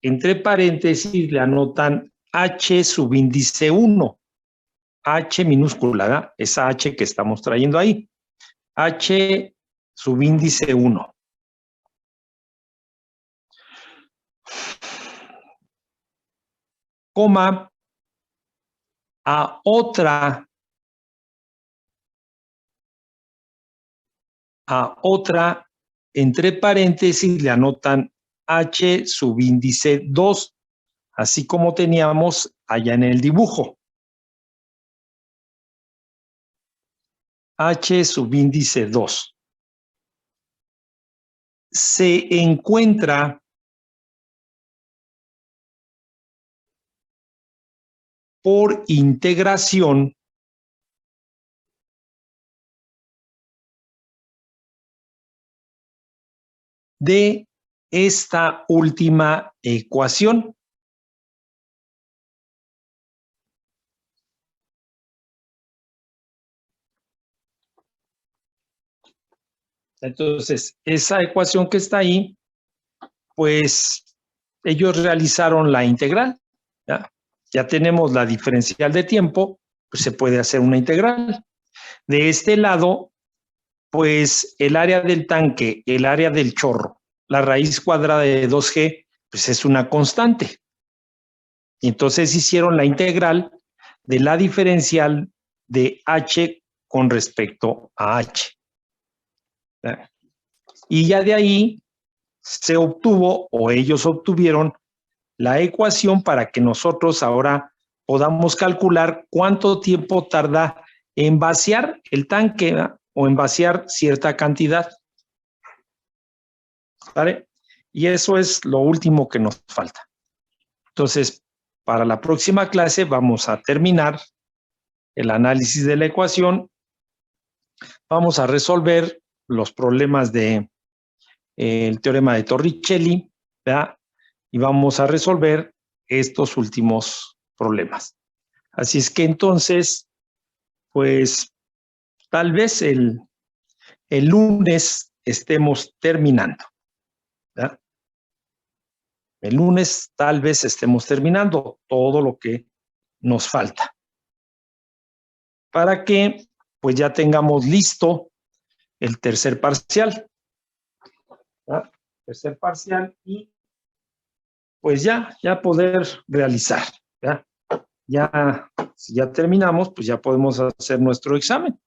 Speaker 1: entre paréntesis le anotan H subíndice 1, H minúscula, ¿verdad? Esa H que estamos trayendo ahí, H subíndice 1. Coma a otra entre paréntesis le anotan H subíndice 2, así como teníamos allá en el dibujo. H subíndice 2. Se encuentra por integración de esta última ecuación. Entonces, esa ecuación que está ahí, pues ellos realizaron la integral. Ya tenemos la diferencial de tiempo, pues se puede hacer una integral. De este lado, pues el área del tanque, el área del chorro, la raíz cuadrada de 2g, pues es una constante. Y entonces hicieron la integral de la diferencial de h con respecto a h. Y ya de ahí se obtuvo, o ellos obtuvieron, la ecuación para que nosotros ahora podamos calcular cuánto tiempo tarda en vaciar el tanque, ¿verdad? O en vaciar cierta cantidad. ¿Vale? Y eso es lo último que nos falta. Entonces, para la próxima clase vamos a terminar el análisis de la ecuación. Vamos a resolver los problemas de el teorema de Torricelli, ¿verdad? Y vamos a resolver estos últimos problemas. Así es que entonces, pues tal vez el lunes estemos terminando, ¿verdad? El lunes tal vez estemos terminando todo lo que nos falta, para que pues ya tengamos listo el tercer parcial, ¿verdad? Tercer parcial, y pues ya poder realizar, ¿verdad? Ya, si ya terminamos, pues ya podemos hacer nuestro examen,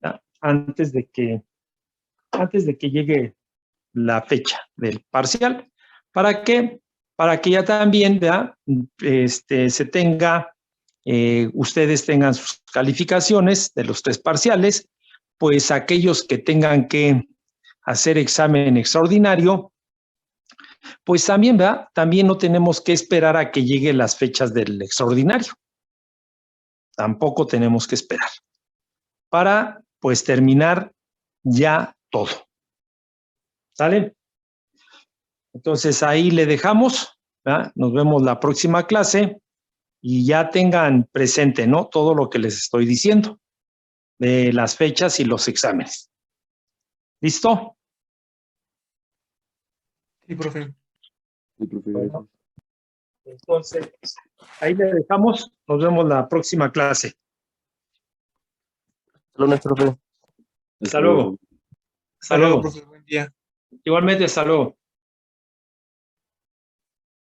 Speaker 1: ¿verdad? Antes de que llegue la fecha del parcial. ¿Para qué? Para que ya también, ¿verdad? Se tenga, ustedes tengan sus calificaciones de los 3 parciales, pues aquellos que tengan que hacer examen extraordinario, pues también, ¿verdad? También no tenemos que esperar a que lleguen las fechas del extraordinario. Tampoco tenemos que esperar para, pues, terminar ya todo. ¿Sale? Entonces, ahí le dejamos, ¿verdad? Nos vemos la próxima clase y ya tengan presente, ¿no? Todo lo que les estoy diciendo de las fechas y los exámenes. ¿Listo?
Speaker 2: Sí, profe.
Speaker 3: Sí, profe.
Speaker 1: Bueno, entonces, ahí le dejamos. Nos vemos la próxima clase.
Speaker 2: Lunes, profe.
Speaker 1: Hasta luego.
Speaker 2: Hasta luego, profe. Buen día.
Speaker 1: Igualmente, hasta luego.